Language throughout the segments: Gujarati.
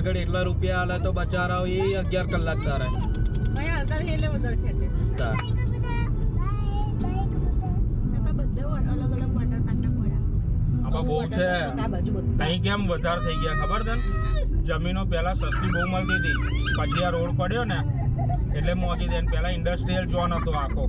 આગળ એટલા રૂપિયા આલે તો બચારાઓ એ 11 કલાક તારે અહીંયા હાલતા એટલે વધારે ખેંચે તા અલગ અલગ વોટર પાર્કના મોડા આમાં બહુ છે કઈ કેમ વધારે થઈ ગયા ખબર છે જમીનો પહેલા સસ્તી બહુ મળતી હતી પછી આ રોડ પડ્યો ને એટલે મોદી દેન પહેલા ઇન્ડસ્ટ્રીયલ ઝોન હતો આખો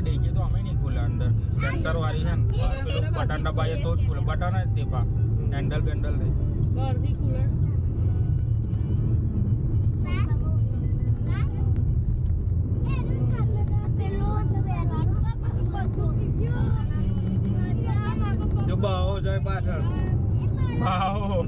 ડીકી તો અમે નહીં ખુલે અંદર સેન્સર વાળી છે ને પેલું બટન દબાઈએ તો જ ખુલે બટન જ તે પા હેન્ડલ બેન્ડલ નહીં બહારથી ખુલે જો બાવો જાય પાછળ વાઓ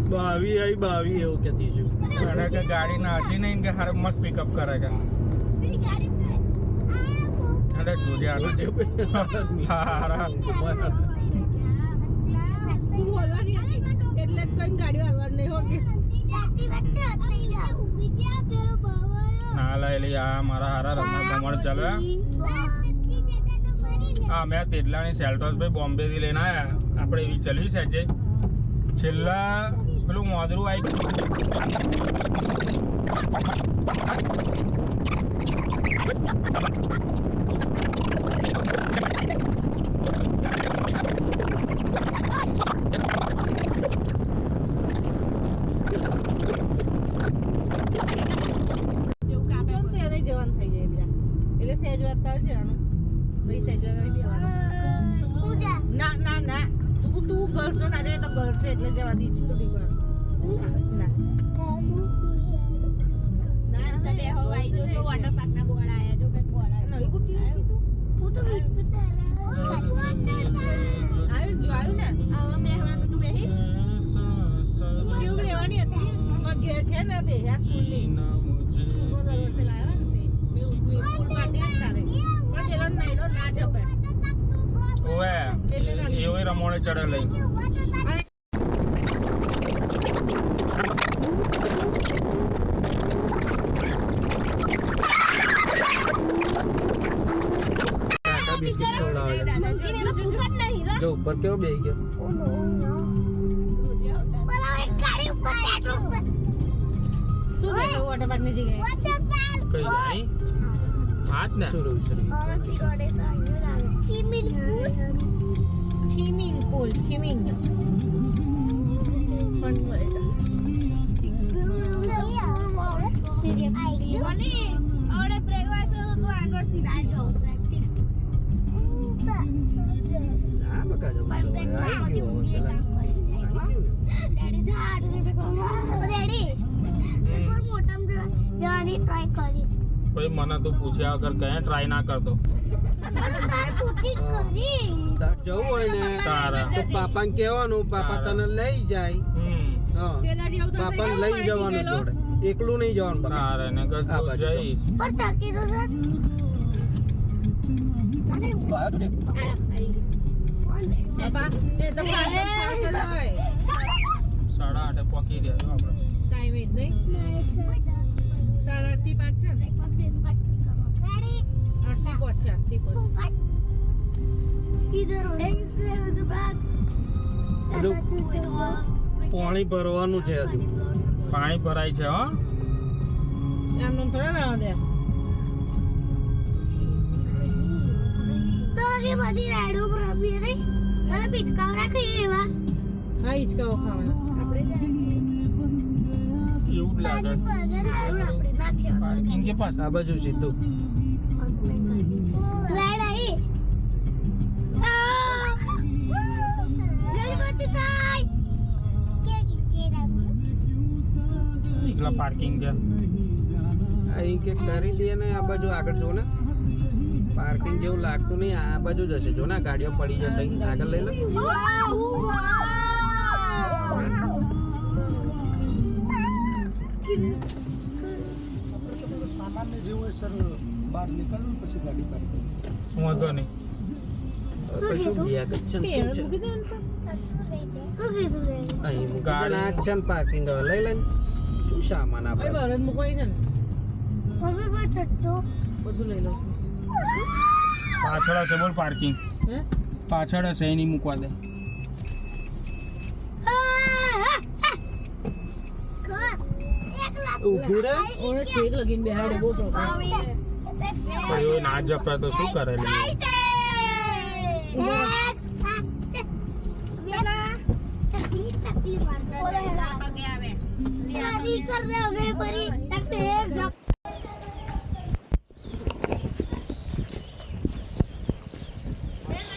બાવી આઈ બાવી એવું કહેતી છું અને કે ગાડી ના હતી નહીં કે હાર મસ્ત પિકઅપ કરે કે અરે જોજે આનો જે હારા એટલે કઈ ગાડીઓ હાલવાની નહીં હોતી ના લાયેલી આ મારા હારા રમત કમળ ચાલે હા મેં તેડલાની સેલ્ટોસ ભાઈ બોમ્બે થી લઈને આવ્યા આપણે એવી ચલવી છે જે છેલ્લા પેલું મોદરું આવી એટલે જવા દીધી તો દીકરા ના ના તમે હવાઈ જો વોટર પાર્ક ના બોર્ડ આયા જો કઈ બોર્ડ આયા નવી બુટી કીધું હું તો આવ્યું ને આવા બેહવાનું તું બેહી કેવું લેવાની હતી માં ઘેર છે ને તે આ સ્કૂલની બોલો વર્ષે લાવ્યા ને તે મે ઉસવી ફૂલ પાર્ટી તારે પણ પેલો નઈડો ના જપે ઓએ એવો રમોણે ચડે લઈ જો ઉપર કેવો બેહી ગયો શું છે વોટર પાર્ક ની જગ્યાએ કઈ જાય હાથ ને સ્વિમિંગ પૂલ પણ ભાઈ મને તો પૂછ્યા વગર કયા ટ્રાય ના કરતો જવું હોય ને તો પાપાને કહેવાનું પાપા તને લઈ જાય પાપાને લઈ જવાનું જોડે એકલું નહીં જવાનું તારે ને કર જઈશ સાડા 8 પહોંચી રહ્યા આપણે ટાઈમ જ નહીં 8:30 થી 5 છે ને 8 થી 5 પાણી ભરવાનું છે હજુ પાણી ભરાય છે હો એમનો થોડા ના દે તો કે બધી રાઈડો રમીએ નહીં અને પિચકાઓ રાખીએ એવા હા હિચકાઓ ખાવાના એવું જ લાગે પાર્કિંગ કે પાસ આ બાજુ સીધું રાઈડ આવી ગણપતિ તાઈ કે ચેરા એકલા પાર્કિંગ છે અહીં કે કરી દે ને આ બાજુ આગળ જો ને પાર્કિંગ જેવું લાગતું નહીં આ બાજુ જ હશે જો ને ગાડીઓ પડી જાય તઈ આગળ લઈ લો સામાન્ય જેવું સર બહાર નીકળવું પછી ગાડી પાર્ક વાંધો નહીં કશું ગયા છે ને શું છે શું કીધું રે? અહીં મૂકી દે ને, આ જ છે ને પાર્કિંગ. હવે લઈ લઈને શું સામાન ભાઈ આપણે બહાર જ મૂકવાની છે ને મમ્મી પર ચટ્ટો. બધું લઈ લઉં છું પાછળ હશે બોલ પાર્કિંગ, હે પાછળ હશે એની મૂકવા દે. ઊભી રહે. ઓરે છેક લગીને બેહાડે બહુ પ્રોબ્લેમ ભાઈ ના જપે તો શું કરે લે?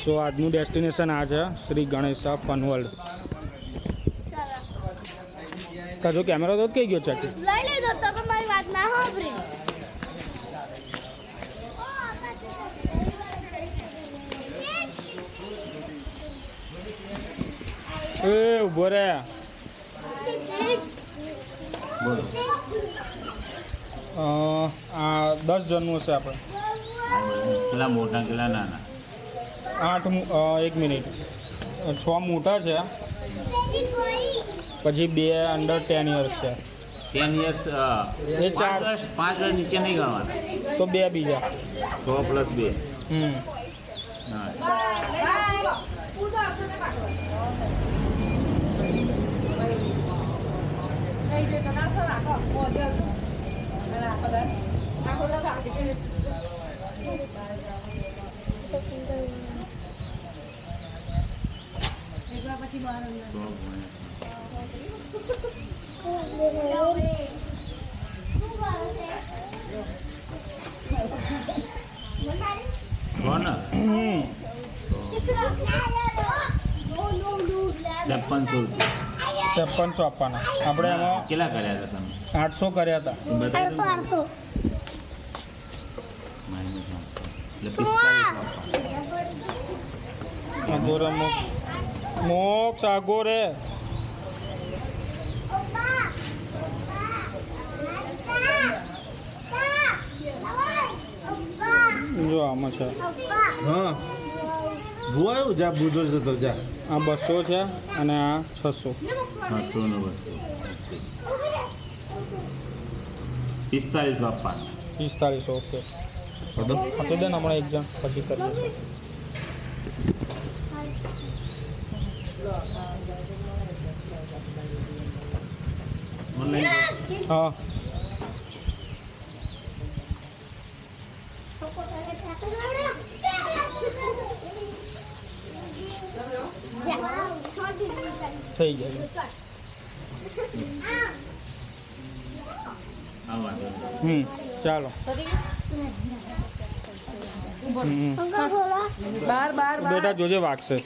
સો આજનું ડેસ્ટિનેશન આ છે શ્રી ગણેશા ફન વર્લ્ડ. કાજો કેમેરો તો કઈ ગયો ચકી? લઈ લીધો તો પણ મારી વાત ના સાંભળી. એ ઉભો રે. આ 10 જણનું હશે આપણે. કેટલા મોટા કેટલા નાના? 1 મિનિટ. 6 મોટા છે, પછી 2 અંડર 10 યર્સ છે. 10 years એ 4 5 વર્ષ નીચે નહીં ગણવાના. તો 2 બીજા. 6 + 2. હા. કોણ? 5300 આપવાના. આપણે એમાં કેટલા કર્યા હતા તમે? 800 કર્યા હતા. બતાવી દઉં? અડધો. એટલે 45 આગો રે મોક્ષ આગો રે. જો આમાં છે. હા ભુવાયું જા બુધો જતો જા. આ 200 છે અને આ 600. 45 આપવાના. 4500. ઓકે આપી દે ને હમણાં એક જણ પછી કરીએ. ઓનલાઈન હા થઈ ગયું. ચાલો. બાર બાર બેટા જોજે વાગશે.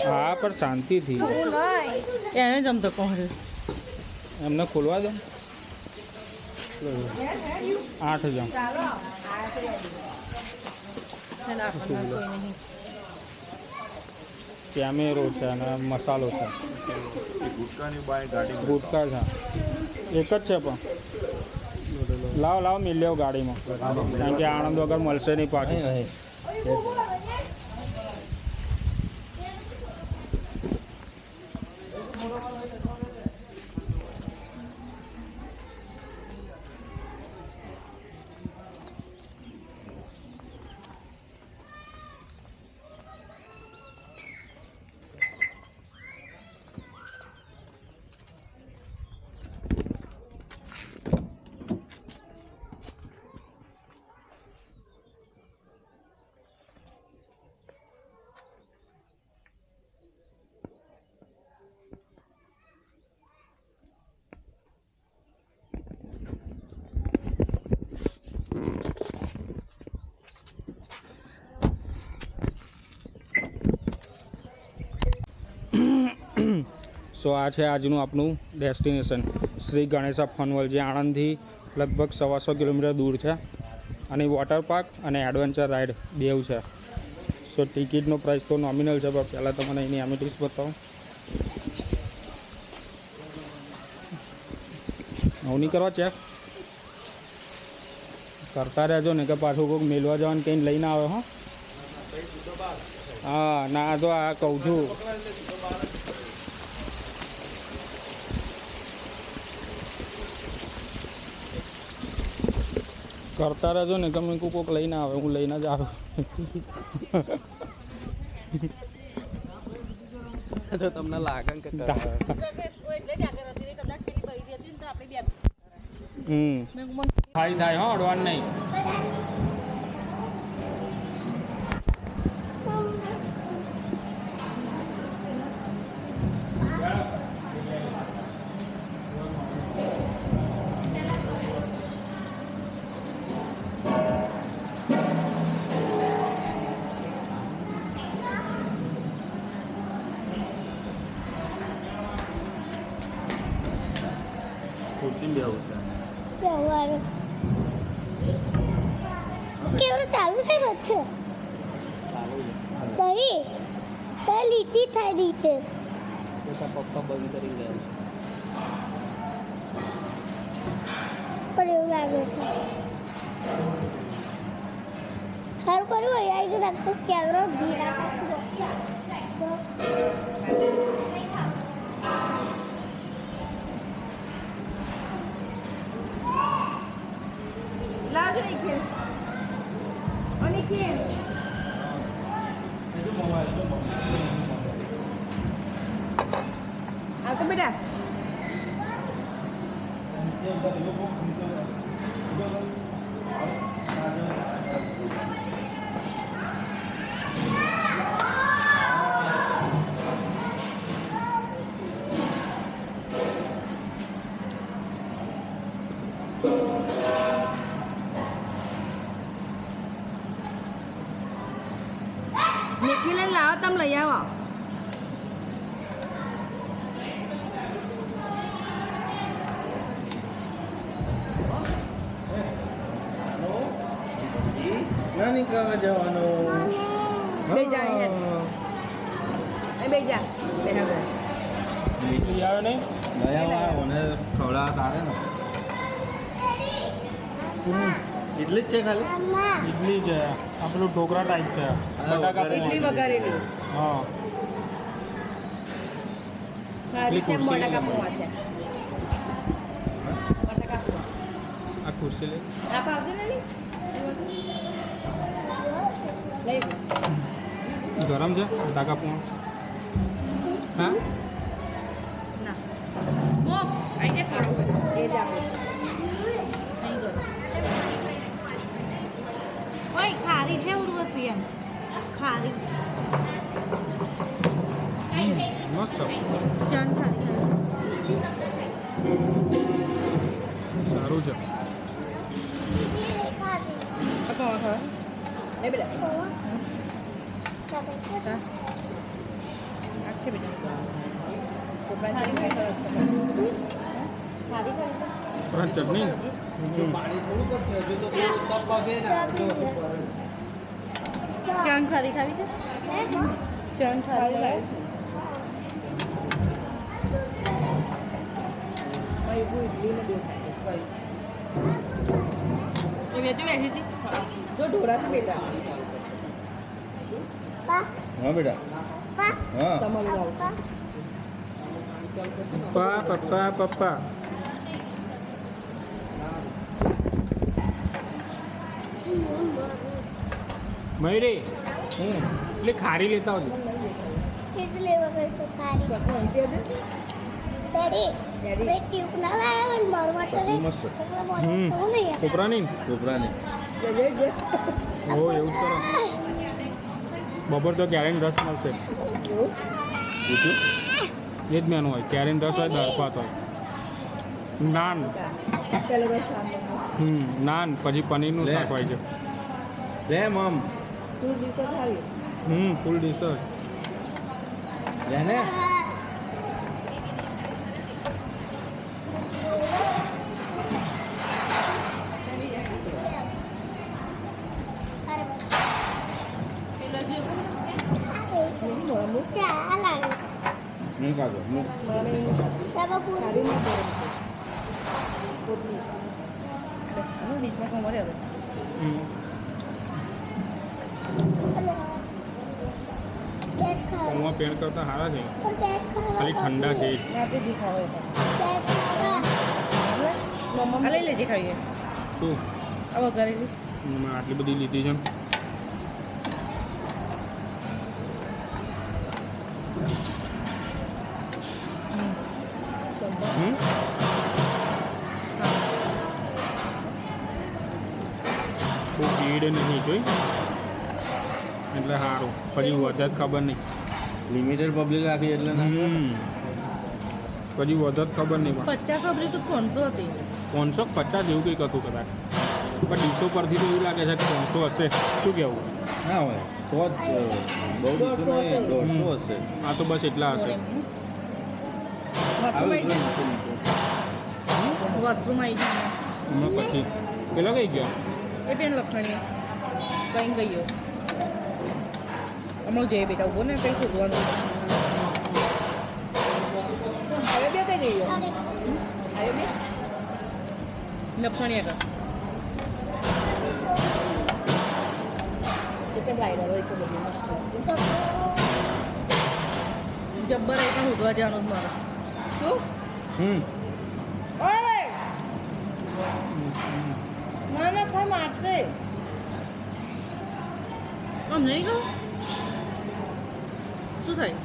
હા પણ શાંતિથી એને જમતો કોણ એમને ખોલવા દો. 8 જણ. કેમેરો છે અને મસાલો છે. ગુટકા છે એક જ છે પણ લાવ મિલ લેવ ગાડીમાં, કારણ કે આણંદ વગર મળશે નહીં પાછું. સો આ છે આજનું આપણું destination Shri Ganesha fun world, જે આણંદથી લગભગ 125 કિલોમીટર દૂર છે. અને વોટર પાર્ક અને એડવેન્ચર રાઇડ બેવ છે. સો ટિકિટનો પ્રાઇસ તો નોમિનલ છે, પણ પહેલાં તમને એની એમિટીઝ બતાવું. આવું નહીં કરવા ચેક કરતા રહેજો ને કે પાછું કોઈક મેળવા જવાનું કંઈ લઈને આવે. હો હા ના તો આ કહું છું કરતા રહેજો ને તમે કોક લઈને આવે હું લઈને જ આવું તો તમને લાગે કે એટલે જ આગળ હતી કદાચ પેલી બળી હતી ને તો આપણે બે થાય થાય હો અડવાન નહીં ખુરશી બેવું છે બેહવાનું કેવું ચાલુ છે વચ્ચે દહીં લીટી થાય નીચે પપ્પા બંધ કરી ગયા પણ એવું લાગે છે સારું કર્યું અહીંયા આવી રાખતો કેમેરો ભીડા લાવજો નિખિલ ઓ નિખિલ આવતો બેટા નિખિલ લાવો તમે લઈ આવો ના નીકળવા જવાનું બે જા બે જા બેઠા આવે નહીં નયા મને ખવડાવવા તારે ને એટલી જ છે ખાલી ઇડલી છે આ પેલું ઢોકળા ટાઈપ છે બટાકા ઇડલી વઘારેલી હા સારી છે બટાકા પૌવા છે બટાકા પૌવા આ ખુરશી લે આપ આવજો ને લઈ ગરમ છે બટાકા પૂણ હા ના મોક્ષ આઈ જાય ખાડો એ જ આપણે અહીં ગયો ઓય ખારી છે ઉર્વશી એમ ખારી મસ્ત છે ચાન ખારી સારું છે પકવા ખા લે બેટા अच्छा बेटा कोपरा थाली में सरस છે થાળી ખાલી પણ ચટણી પાણી થોડું છે હજુ તો પેલું તપ વાગે ને ચાન ખાલી ખાવી છે ચાન ખાલી લાવ ભાઈ હું ઇડલી ને દે એ વેચી બેઠી હતી જો ઢોરા છે બેટા હા બેટા હા તમારું લાવ પપ્પા પપ્પા પપ્પા મયુરી એટલે ખારી લેતા આવજો કેટલી વગર તો ખારી ડેડી ડેડી ટ્યુબ ના લાયા ને માર માટે લઈ મસ્ત. નહીં કોપરાની કોપરાની જે ઓ એવું જ કરો બપોર તો ક્યારેય રસ મળશે પૂછ્યું એ જ મેનુ હોય ક્યારેય રસ હોય દાળ ભાત હોય નાન પેલો રસ ખાવાનો નાન પછી પનીરનું લે. શાક હોય છે લે મમ તું દિવસો ખાવી ફૂલ ડીશ જ લે ને પેલો જે ચા લાગે નહીં કાઢો મને ચા બાપુ ખાલી ના કરે પોતી આનું ડીશમાં કોમ મળે પૌવા પેન કરતાં સારા છે પણ પેક ખાલી ઠંડા છે આપી દી ખાવે પેક આ લઈ લેજે ખાઈએ શું આ વઘારેલી મેં આટલી બધી લીધી છે હમ બહુ ભીડ નહીં જોઈ એટલે સારું પછી વધારે ખબર નહીં લિમિટેડ પબ્લિક રાખી એટલે પછી વધારે ખબર નહીં પણ 50 ખબરી તો 300 હતી 350 જેવું કંઈક હતું કદાચ પણ ડીશો પરથી તો એવું લાગે છે કે 300 હશે શું કહેવું ના હોય તો જ બહુ દીધું નહીં 150 હશે આ તો બસ એટલા હશે વસ્તુમાં આવી જાય હમણાં પછી પેલો કઈ ગયો એ પેન લક્ષણીય કઈ ગયો હમણાં જઈએ બેટા ઉભો ને કંઈ શોધવાનું હવે બે કઈ ગયો આવ્યો બે લક્ષણીય કર પેન લાઈડર હોય છે બધી જબ્બર એ પણ ઉધવા જવાનું મારે શું ઓય ના ના કોઈ મારશે આમ નહીં કહું શું થાય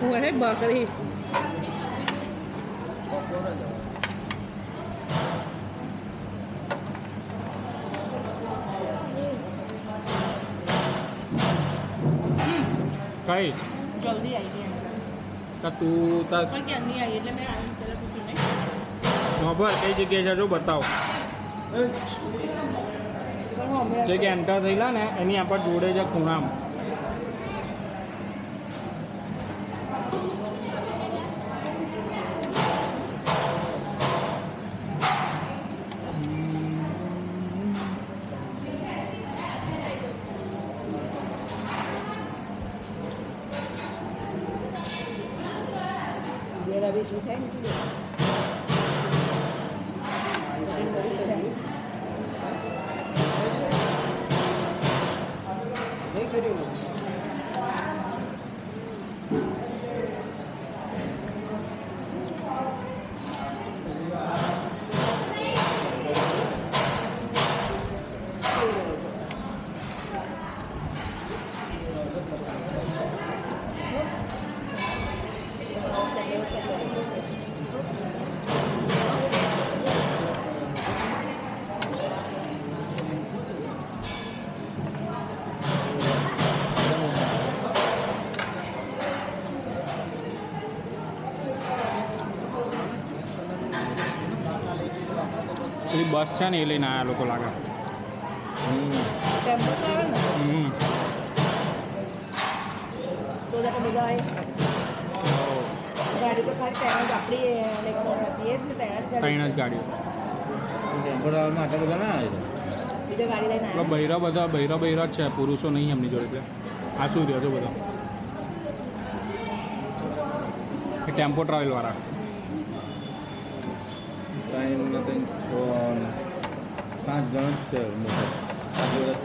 હું એને બકરી કઈ જલ્દી આવી ગઈ તો તું તાર પણ ક્યારની આવી એટલે મેં આવી પહેલાં પૂછ્યું નહીં ખબર કઈ જગ્યાએ છે જો બતાવો પણ અમે જે કે એન્ટર થયેલા ને એની આપણે જોડે છે ખૂણામાં બેરા બી શું થાય ને પેલી બસ છે ને એ લઈને આવ્યા લોકો લાગે ટેમ્પો તો આવે ને હમ તો બધા બધા આવે ગાડી તો ખાલી ત્યાં જ આપણી હતી જ ને ત્યાં જ ત્રણ જ ગાડી ગાડીઓ ટેમ્પોરામાં આટલા બધા ના આવે બીજો ગાડી લઈને આપણા બૈરા જ છે પુરુષો નહીં એમની જોડે એટલે આ શું રહ્યો છો બધા એ ટેમ્પો ટ્રાવેલવાળા ત્રણ ને ત્રણ 6 ને 7 જણ જ છે મોટા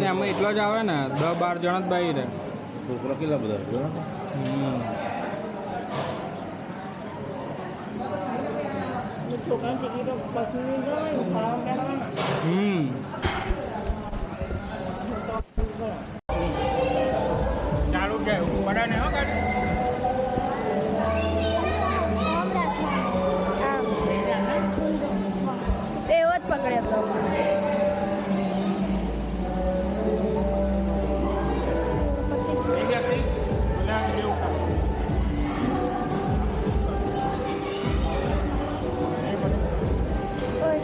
એમાં એટલો જ આવે ને 10-12 જણ જ બાઈ રહે છોકરા કેટલા બધા છે છોકરાની ટિકિટો બસની ભાડા પહેરવાના ચાલુ છે પડે ને હો ગાડી એવો જ પકડ્યો હતો એ વ્યક્તિ બોલ્યા જેવું કામ ઓય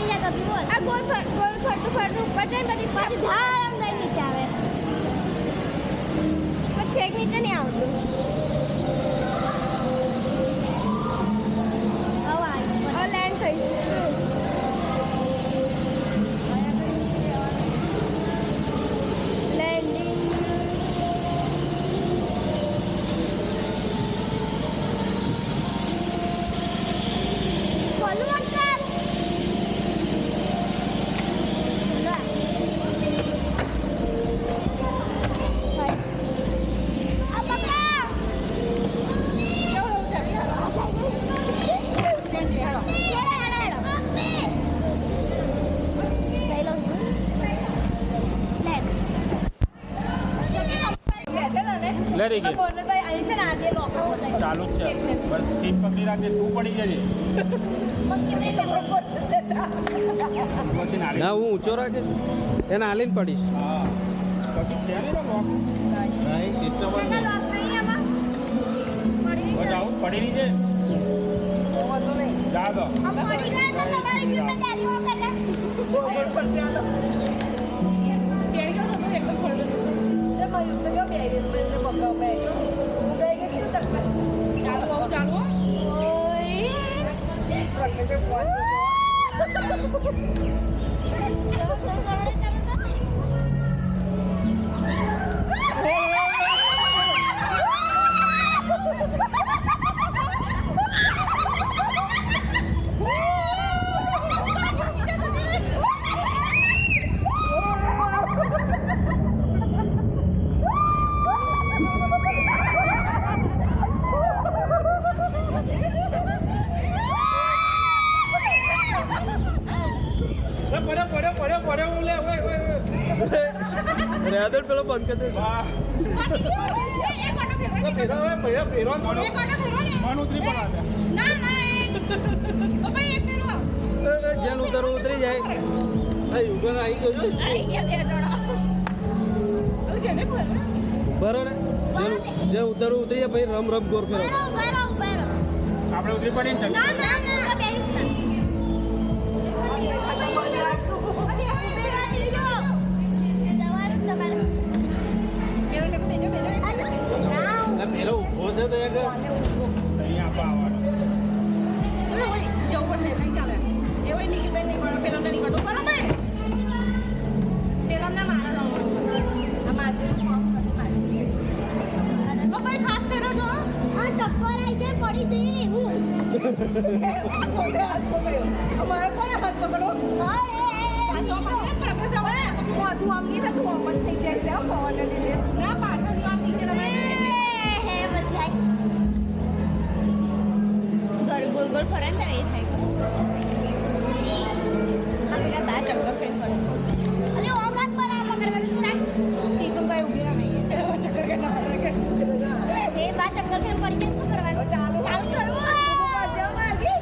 થઈ જાય તો બોલ આ ગોળ ફરતું ફરતું ઉપર જઈને પછી ધામ દઈ નીચે આવે પછી છેક નીચે નહીં આવતું હવે લેન્ડ થઈશું લેન્ડિંગ બોલું અંકલ લરી ગઈ ચાલુ જ છે બસ સીટ પકડી રાખજે તું પડી જજે પછી નાલી ના હું ઊંચો રાખે એને હાલીને પડીશ હા પછી છે ને લોક નહીં સિસ્ટમ જ નહીં બસ આવું પડી નહીં છે જા તો પડી ગયા તો તમારી જિમ્મેદારી હો કાકા રેદર પેલો બંધ કરી દેશે મન ઉતરી પડે જેલ ઉતરવું ઉતરી જાય યુગન આવી ગયો છે બરો ને જે ઉતરવું ઉતરી જાય પછી રમ ગોર ફેરો આપણે ઉતરી પડીએ ને ના ના ના બેહીશ ના પેલો ઉભો છે તો અહીંયા ગોલ ગોલ ફરે ને એ થાય આપણે બા ચક્કર કઈ ફરે અરે ઓમ રાત પર આ પકડવા તું રાખ ટીકમ ભાઈ ઉભી રહે ચક્કર કેટલા ફરે એ બા ચક્કર કેમ પડી જાય શું કરવાનું ચાલુ ચાલુ કરવું જાવ માગી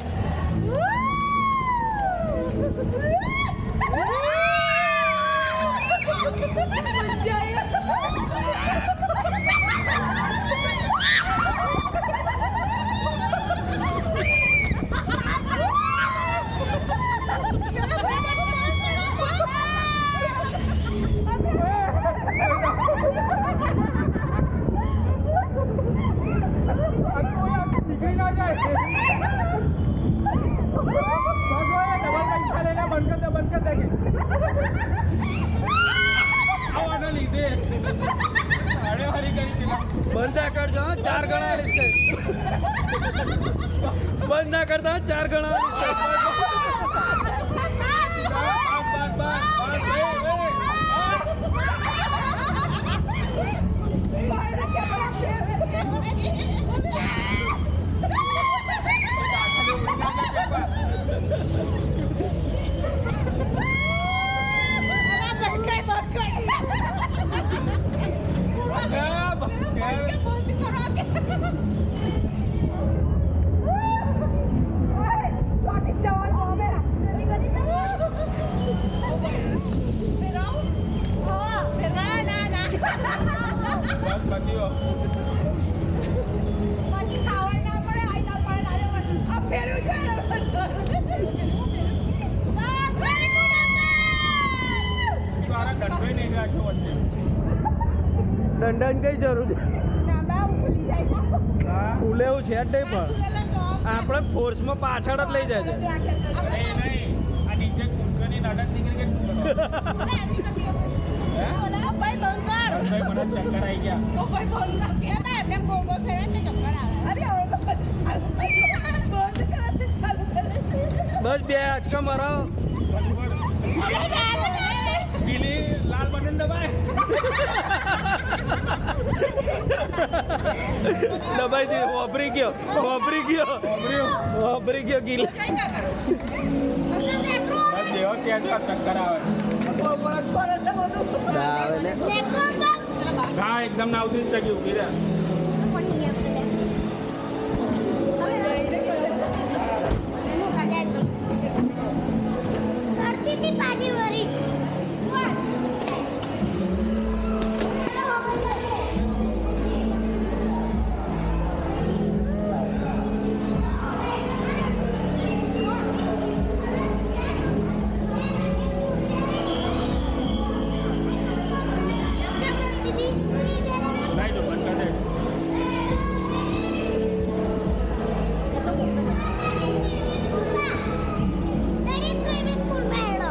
બંધ ના કરજો 4 ગણા રિસ્ક બંધ ના કરતા 4 ગણા રિસ્ક જવાનું રાખ્યો વચ્ચે દંડાની કઈ જરૂર છે ના બા ભૂલી જાય છે હા ફૂલે એવું છે જ નહીં પણ આપણે ફોર્સમાં પાછળ જ લઈ જાય છે અરે નહીં આ નીચે કુંકરની નાટક નીકળી ગઈ શું કરવાનું ભાઈ બંધ કર ભાઈ મને ચક્કર આવી ગયા ભાઈ બંધ કર કે ના એમ ગોળ ગોળ ફેરવે તો ચક્કર આવે અરે હવે તો બધું ચાલુ બંધ કર તે ચાલુ કરે બસ બે આંચકા મારો પીલી લાલ બટન દબાય દબાઈ દે વાપરી ગયો ગીલ બસ જેવો છે ચક્કર આવે હા એકદમ નાવતી જ ચકી ઊભી રહ્યા પાછી વળી લાઈ દો બંધ કરી દે સ્વિમિંગ પુલ માં હેડો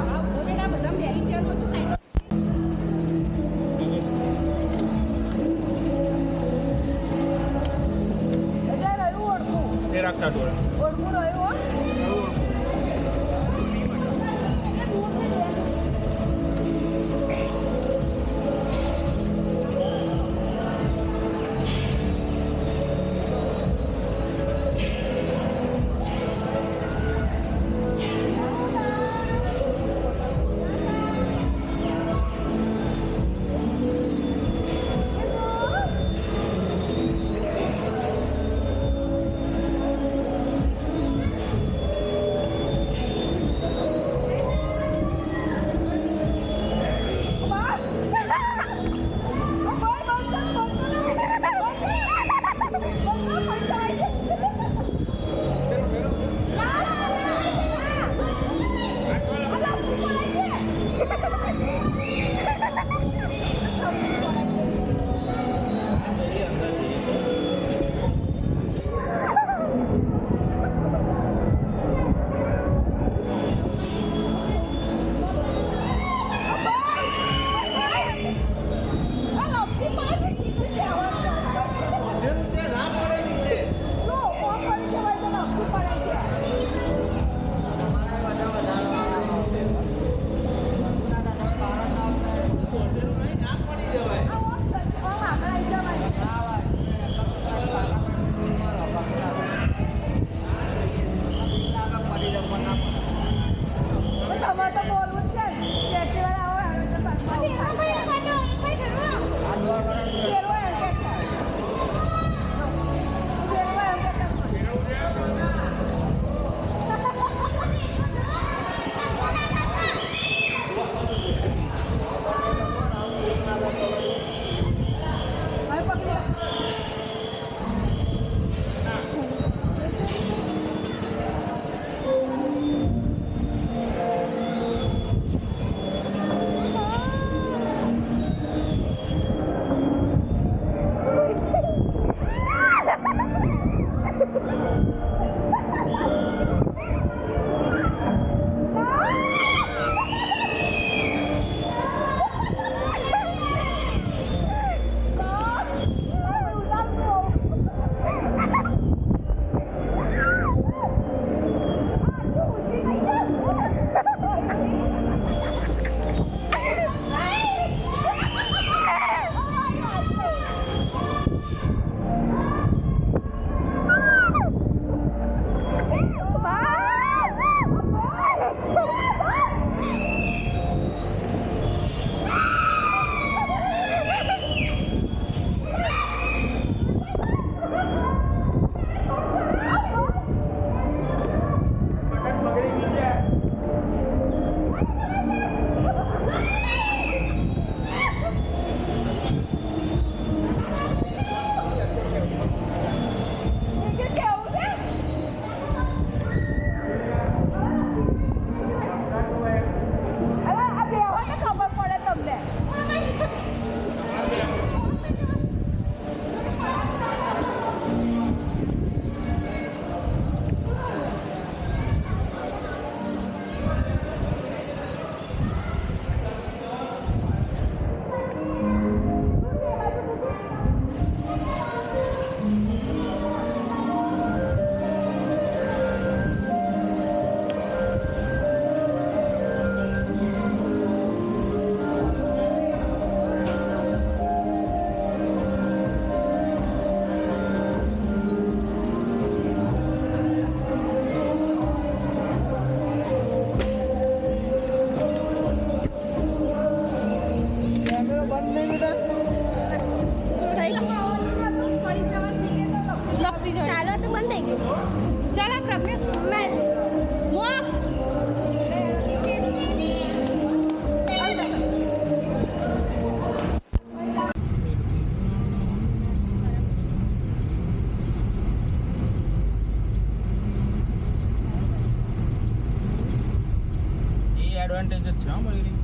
એડવાન્ટેજ જ છે મળી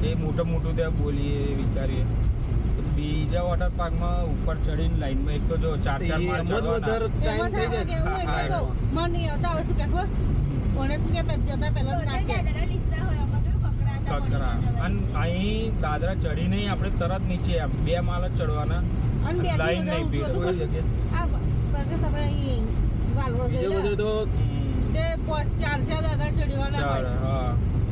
એ મોટું ત્યાં બોલીએ વિચારીએ બીજા વોટર પાર્કમાં ઉપર ચડીને લાઈનમાં એક તો જો 4 માળ વધારે ટાઈમ થઈ જાય. મને નહીં આવતા હવે શું કે ખબર કોને તું કે જતા પહેલા ના કે કકરા અને અહીં દાદરા ચડીને આપણે તરત નીચે આમ 2 માળ જ ચડવાના અને બે લાઈન નહીં ભીડ કોઈ જગ્યાએ. આ પ્રદેશ આપણે અહીં વાલવા બીજે બધે ગયેલા તો તે 4 દાદા ચડવાના ચાર હોય હા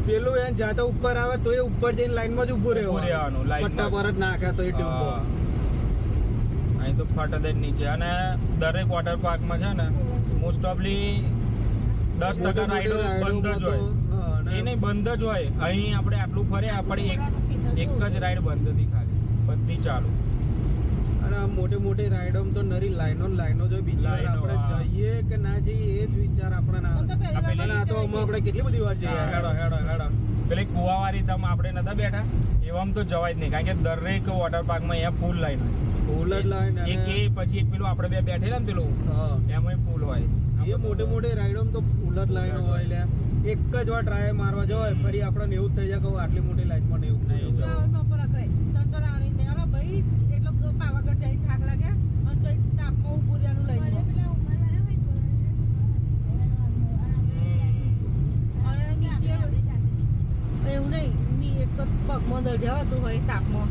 પેલું એને જાતા ઉપર આવે તો એ ઉપર જઈને લાઈનમાં જ ઊભું ઊભું રહેવાનું, રહેવાનું. લાઈનમાં. પટ્ટા પર જ નાખે તો એ ડૂબો. અહીં તો ફટ દે નીચે અને દરેક વોટર પાર્કમાં છે ને મોસ્ટ ઓફલી 10% રાઈડો બંધ જ હોય એ નહીં બંધ જ હોય અહીં આપણે આટલું ફરે આપણે એક જ રાઈડ બંધ હતી ખાલી બધી ચાલુ અને આ મોટી મોટી રાઈડોમાં તો નરી લાઈનો જો બીજી વાર લાઈનો, આપણે હા. જઈએ કે ના જઈએ એ જ વિચાર આપણે ના મને તો આવે. પહેલી અને આ તો આમાં આપણે કેટલી બધી વાર જઈએ. હેડો હેડો હેડો પેલી કુવાવારી તમ આપણે નતા બેઠા એવામાં તો જવાય જ નહીં કારણ કે દરેક વોટર પાર્કમાં અહીંયા ફૂલ લાઈન ફૂલ જ લાઈન એક અને એ પછી એક પેલું આપણે બે બેઠેલા ને પેલું હા એમાંય ફૂલ હોય એ મોટી મોટી રાઈડોમાં તો ફૂલ જ લાઈનો હોય લે એક જ વાર ટ્રાય મારવા જવાય ફરી આપણને એવું જ થઈ જાય કે હવે આટલી મોટી લાઈનમાં નહીં નહીં ઉભું રહેવું. જવું. ભાઈ એટલો પાવાગઢ જઈને થાક લાગે અને તો તાપમાં ઉભું રહેવાનું લઈ અને નીચે એવું નહીં એક તો પગમાં દર્જાવાતું હોય તાપમાં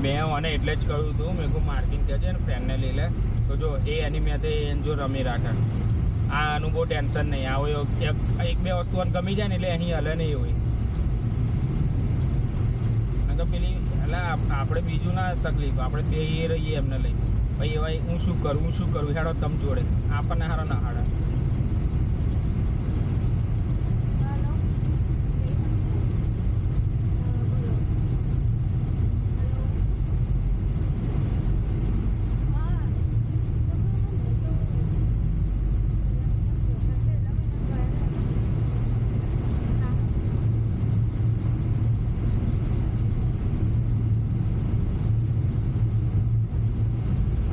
મેં મને એટલે જ કહ્યું હતું મેં કહું માર્કિંગ કહે છે ને ફ્રેન્ડને લઈ લે તો જો એ એની મેં એને જો રમી રાખે આનું બહુ ટેન્શન નહીં આવો એક બે વસ્તુ એને ગમી જાય ને એટલે અહીં હલે નહીં હોય નકર પેલી એટલે આપણે બીજું ના તકલીફ આપણે બે એ રહીએ એમને લઈ ભાઈ એવા હું શું કરું હેડો તમ જોડે આપણને હારો ના હાડા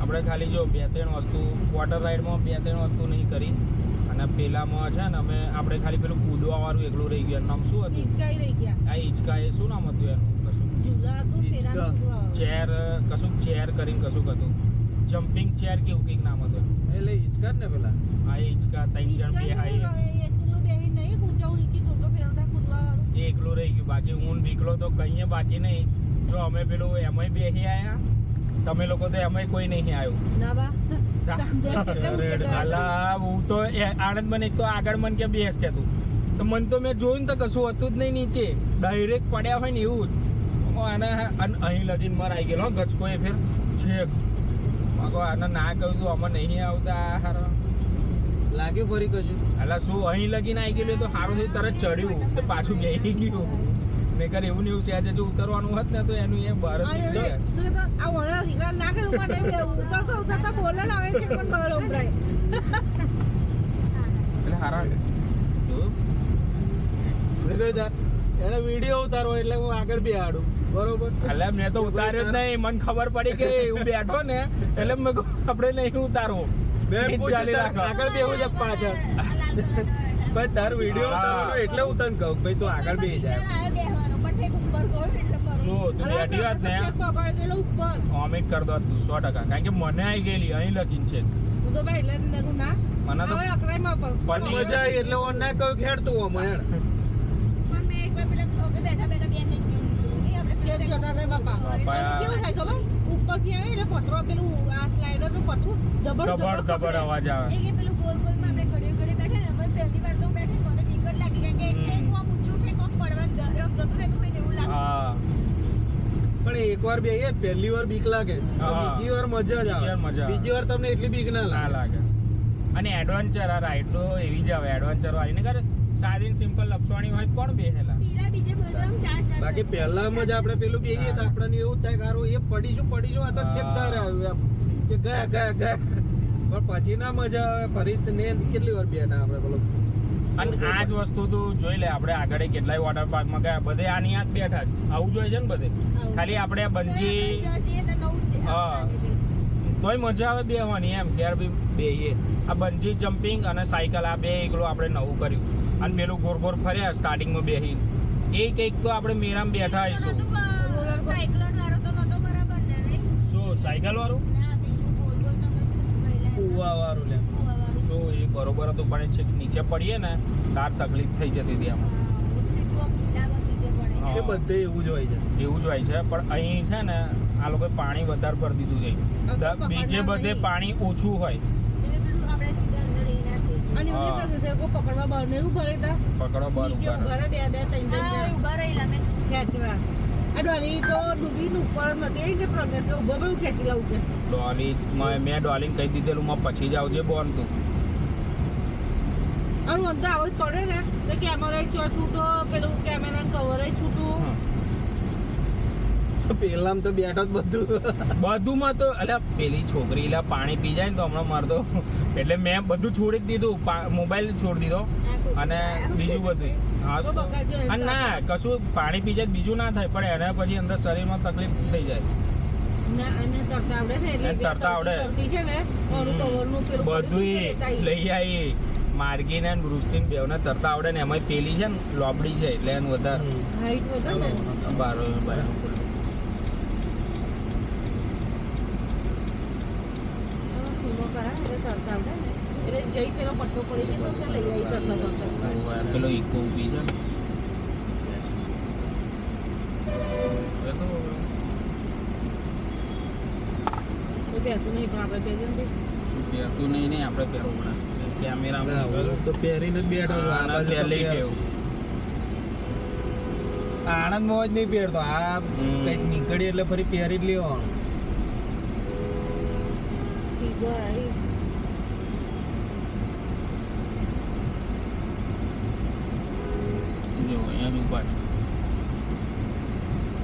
આપણે ખાલી જો 2-3 વસ્તુ વોટર રાઈડમાં 2-3 વસ્તુ નહીં કરી અને પેલામાં છે ને આપણે ખાલી પેલું કૂદવાવાળું એકલું રહી ગયું નામ શું હતું હિંચકાઈ રહી ગયા આ હિંચકા એ શું નામ હતું એનું કશું ઝૂલા હતું હિંચકા. પેલા ચેર કશું ચેર કરીને કશું હતું જમ્પિંગ ચેર કેવું કંઈક નામ હતું એટલે હિંચકા જ ને પેલા આ હિંચકા 3 જણ બે હાઈ એકલું બેહી નહીં ઊંચાઉં નીચે ઢોકળો ફેરવતા કૂદવાવાળું એ એકલું રહી ગયું બાકી હું નીકળો તો કંઈ બાકી નહીં જો અમે પેલું એમાંય બેસી આવ્યા તમે લોકો તો એમાંય કોઈ નહીં આવ્યું ના બા અલા હું તો આનંદ મને એક તો આગળ મન કે બેસ કે તું તો મન તો મેં જોયું ને તો કશું હતું જ નહીં નીચે ડાયરેક્ટ પડ્યા હોય ને એવું જ આને અહીં લગીને મર આવી ગયેલો ગચકો એ ફેર છેક આને ના કહ્યું તું અમે નહીં આવતા હારો લાગ્યું ફરી કશું એટલે શું અહીં લગીને આવી ગયેલું તો સારું થયું તરત ચડ્યું તો પાછું બેસી ગયું મેં કરે એવું ને એવું છે જો ઉતરવાનું હોત ને તો એનું એ બહાર જ નીકળી જાય. આ વણા રીંગા નાખે મને ઉતરતા બોલે લાવે છે પણ બહાર ઉભરાય એટલે હારા જોયું? મેં કહ્યું તાર એને વિડીયો ઉતારવો એટલે હું આગળ બે આડું બરોબર એટલે મેં તો ઉતાર્યો જ નહીં મને ખબર પડી કે હું બેઠો ને એટલે મેં કહ્યું આપણે નહીં ઉતારવો મેં એ જ પૂછ્યું ચાલી તાર રાખો. આગળ બેહું છે પાછળ પણ તાર વિડીયો ઉતારવાનો એટલે હું તને કહું ભાઈ તું આગળ બેહી જાય શું તું બેઠી હોત ને પકડેલો ઉપર અમે જ કરી દો તું 100%. કારણ કે મને આવી ગયેલી અહીં લખીને છે હું તો ભાઈ એટલે નરું ના મને તો હવે અકરાઈમાં પણ પણ મજા આવી એટલે ઓન ના કહ્યું ખેડતું આમાં હેડ છેક જતા હતા બાપા બાપા. અને કેવું થાય ખબર ઉપરથી આવે એટલે પથરો પેલું આ સ્લાઇડર નું પથરું દબડ દબડ દબડ અવાજ આવે હા પણ એકવાર બેહીએ ને પહેલી વાર બીક લાગે હા. બીજી વાર મજા જ બીજી વાર આવે મજા આવે. બીજી વાર તમને એટલી બીક ના ના લાગે લાગે અને એડવેન્ચર આ રાઈડ તો એવી જ આવે એડવેન્ચર વાળી ને કરે સાદી ને સિમ્પલ લપસવાની હોય તો કોણ બેહેલા બાકી પહેલામાં જ આપણે પેલું બેહીએ તો આપણને એવું થાય કે હારું એ પડીશું આ તો છેક ધારે આવ્યું એમ કે ગયા પણ પછી ના મજા આવે ફરી ને કેટલી વાર બેઠા આપણે પેલો અને આ જ વસ્તુ તો જોઈ લે આપણે આગળ કેટલાય વોટર પાર્કમાં ગયા બધે આની આ જ બેઠા જ આવું જોઈએ છે ને બધે ખાલી આપણે બંજી હા. તોય મજા આવે બેહવાની એમ ત્યારે બી બેહીએ આ બંજી જમ્પિંગ અને સાયકલ આ બે એકલું આપણે નવું કર્યું અને પેલું ગોર ગોર ફર્યા સ્ટાર્ટિંગમાં બેહી એક તો આપણે મેળામાં બેઠા આવીશું સાયક્લોન વાળો તો નતો બરાબર ને નહીં શું સાયકલ વાળું ના પેલું ગોલ ગોલ તમે ગયેલા કુવા વાળું લે શું એ બરોબર હતું પણ એ છેક નીચે પડીએ ને તાર તકલીફ થઈ જતી હતી આમાં એ બધે એવું જ હોય છે. એવું જ હોય છે પણ અહીં છે ને આ લોકોએ પાણી વધારે કરી દીધું છે બીજે બધે પાણી ઓછું હોય અને હા. એવું નહીં થતું, પકડવા બહાર ને એવું ભરે તા પકડો બહાર નીચે ઉભા ઉભા રહે. રહે, બે ત્રણ જણ ઉભા રહેલા મેં ખેંચવા. આ ડોલી તો ડૂબીને ઉપર જ નથી આવી કે પ્રજ્ઞેશ કે ઉભો બહુ ખેંચી લઉં કે ડોલી મેં ડોલીને કહી દીધેલું માં પછી જ આવજે બોન તું અને આમ તો આવું જ પડે ને તો કેમેરા છૂટો પેલું કેમેરા કવર છૂટું પેલામાં તો બેઠો જ બધું બધુંમાં તો એટલે પેલી છોકરી એટલે પાણી પી જાય ને તો હમણાં મારતો એટલે મેં બધું છોડી જ દીધું મોબાઈલ છોડી દીધો અને બીજું બધું હા તો અને ના કશું પાણી પી જાય તો બીજું ના થાય પણ એને પછી અંદર શરીરમાં તકલીફ થઈ જાય ના અને તરતા આવડે ને એટલે એને તરતા આવડે. તરતી છે ને ઓલું કવરનું પેલું બધું પડ્યું હતું ને લઈ આવી માર્ગીને વૃષ્ટિને બેવને તરતા આવડે ને એમાં પેલી છે ને લોબડી છે એટલે એને વધારે હાઈટ વધારે ને બાર ફૂલો કરા એટલે તરતા આવડે ને એટલે જઈ પેલો પટ્ટો પડી ગયો તો લઈ આવી તરતા તરતા પેલો ઇકો ઊભી છે ને એ તો કોઈ બેસતું નહીં પણ આપણે બેસીએ ને પહેરતું નહીં આપણે પહેરવું પડે ના, કેમેરામાં હું તો પહેરીને જ બેઠો છું. આ બાજુ તો પહેલી પહેર- કેવું આણંદમાં જ નહીં પહેરતો આ કંઈક નીકળી એટલે ફરી પહેરી જ લેવાનું ફિગર આવી જો અહીંયા જ ઉભા છે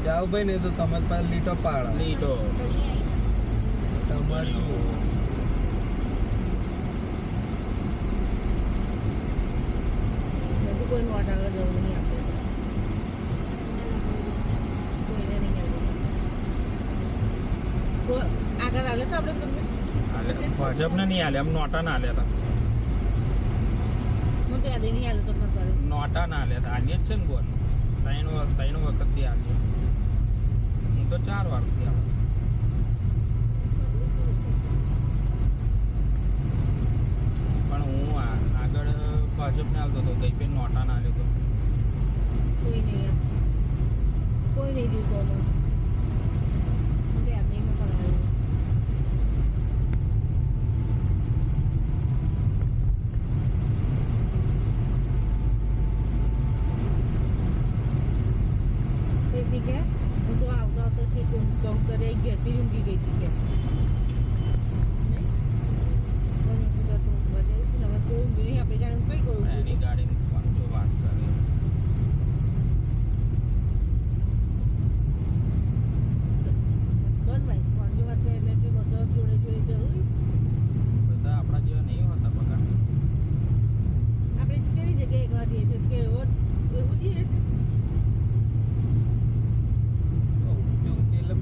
જાઓ ભાઈ ને તો તમે પાસે લીટો પાડો લીટો તમારે શું બધું કોઈ નોટ આગળ જવું નહીં આપણે કોઈને નહીં આવડતું. આગળ હાલે તો આપણે તમને ભાજપને નહીં હાલે આમ નોટા ના હાલ્યા હતા હું તો યાદ નહીં હાલે તો ન કરે નોટા ના હાલ્યા હતા હાલ્યા જ છે ને બોલ ત્રણ વખતથી હાલ્યો હું તો 4 વારથી આવે પણ હું આગળ ભાજપને હાલતો હતો ગઈ ફેર નોટા ના હાલ્યો હતો કોઈ નહીં એમ કોઈ નહીં દીધું આમાં હું તો યાદ નહીં મેં ભણાવ્યું તે શીખે હું તો આવતો આવતો છે તો કહું કરે ઘેરથી જ ઊંઘી ગઈ હતી કે નહીં? પણ હું તો તું બધે હવે કોઈ ઊંઘી નહીં આપણે જાણે હું કઈ કહું છું એની ગાડી પણ જો વાત કરે બસ ભાઈ કોણથી વાત કરે એટલે કે બધા જોડે જોડે જરૂરી બધા આપણા જેવા નહીં હોતા બકા આપણે જ કેવી જગ્યાએ એકવાર જઈએ છીએ કે એવું જઈએ છીએ એટલે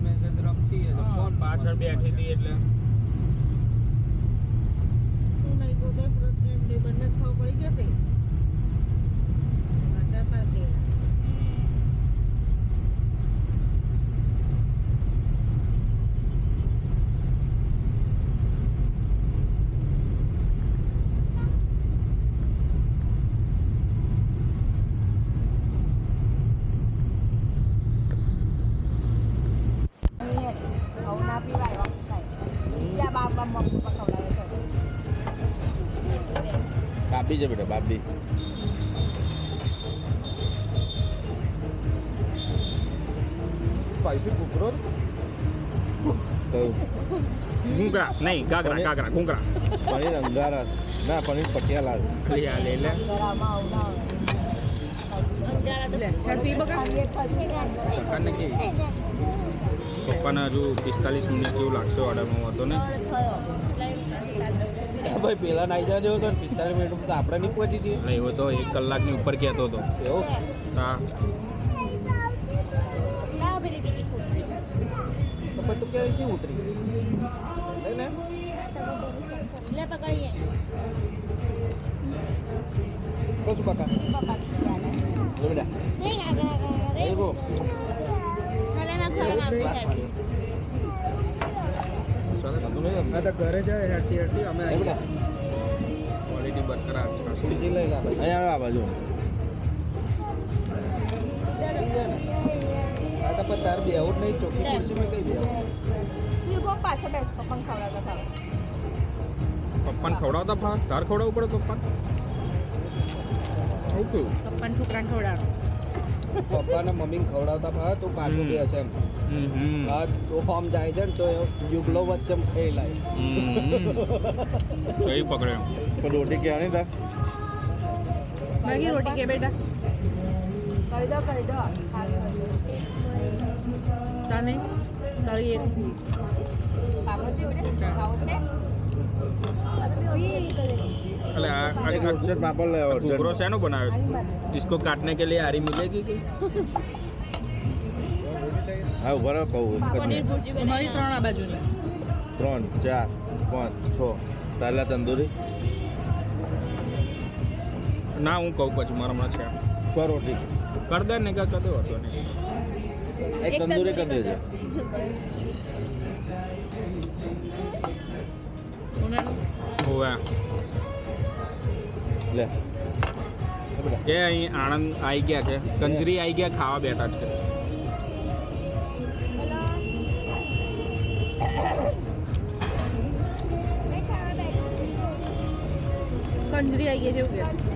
મેસેજ રમતી છે હા, ફોન પાછળ બેઠી હતી એટલે તું નહીં કહું તો એમને બંને ખબર પડી જશે અત્યારે પાર ગયેલા આવું ના પીવાય આવું થાય બીજા બાપ મમ્મી પપ્પા ખવડાવે છે બાબી છે બેટા બાબી સ્પાઈસી કુકરો કયું ઘૂંઘરા નહીં ગાગરા ઘૂંઘરા પનીર અંગારા ના પનીર પટિયાલા લે આ લે લે ગરામાં આવું ના લે ચાલ પી બકા સરકારને કેવી પપ્પાને હજુ 45 મિનિટ જેવું લાગશે ઓર્ડરમાં હતો ને ભાઈ પેલા નાઈ જવા જેવો તો 45 મિનિટ તો આપણે નહીં પહોંચી જઈએ એટલે એવો તો 1 કલાકની ઉપર કહેતો હતો એવો હા ના પેલી બીજી ખુરશી તો પછી તો ક્યાંયથી ઉતરી લઈને લે પકડીએ કશું બકા પપ્પા ખીયાલે તો બેટા નહીં આગળ એ બો મને ના ખોરામાં આવતી તો નહીં આ તો ઘરે જાય હેરતી હેરતી અમે એ આવી બેટા ક્વોલિટી બરકરાર છે બીજી લઈ લા ભાઈ અહીંયા આ બાજુ આ તો પણ તાર બેહું જ નહીં ચોખ્ખી ખુરશીમાં કઈ બેહું તું ગો પાછો બેસ પપ્પા ખવડાવતા ખાવ પપ્પાને ખવડાવતા ફા તાર ખવડાવવું પડે પપ્પાને ઓકે પપ્પાને છોકરાને ખવડાવ પપ્પાને મમ્મીને ખવડાવતા ભાવ તો પાછું હમ. બેસે એમ હા તો હોમ જાય છે ને તો એ યુગલો વચ્ચે એમ ખાઈ લાય સહી પકડે પણ રોટી કહેવાની તાર મેગી રોટી કે બેટા કરી દો તને તારી એક પાપડ જેવડે ખાવો છે એટલે આ એક રોટી પાપડ લઈ આવો घुघरो शैनो बनावे इसको काटने के लिए आरी मिलेगी कि હા ઉભા રહો કહું એક જ પનીર મિનિટ. ભુરજી અમારી 3 આ બાજુની 3 4 5 6 તાલા તંદૂરી ના હું કહું પછી મારા હમણાં છે 6 રોટી કર દે ને કર દે હોતો નહીં એક તંદૂરી કરી દેજે હોવે લે એ બેટા એ અહીં આણંદ આવી ગયા છે કંજરી આવી ગયા ખાવા બેઠા છે કંજરી આવી ગઈ છે એવું કે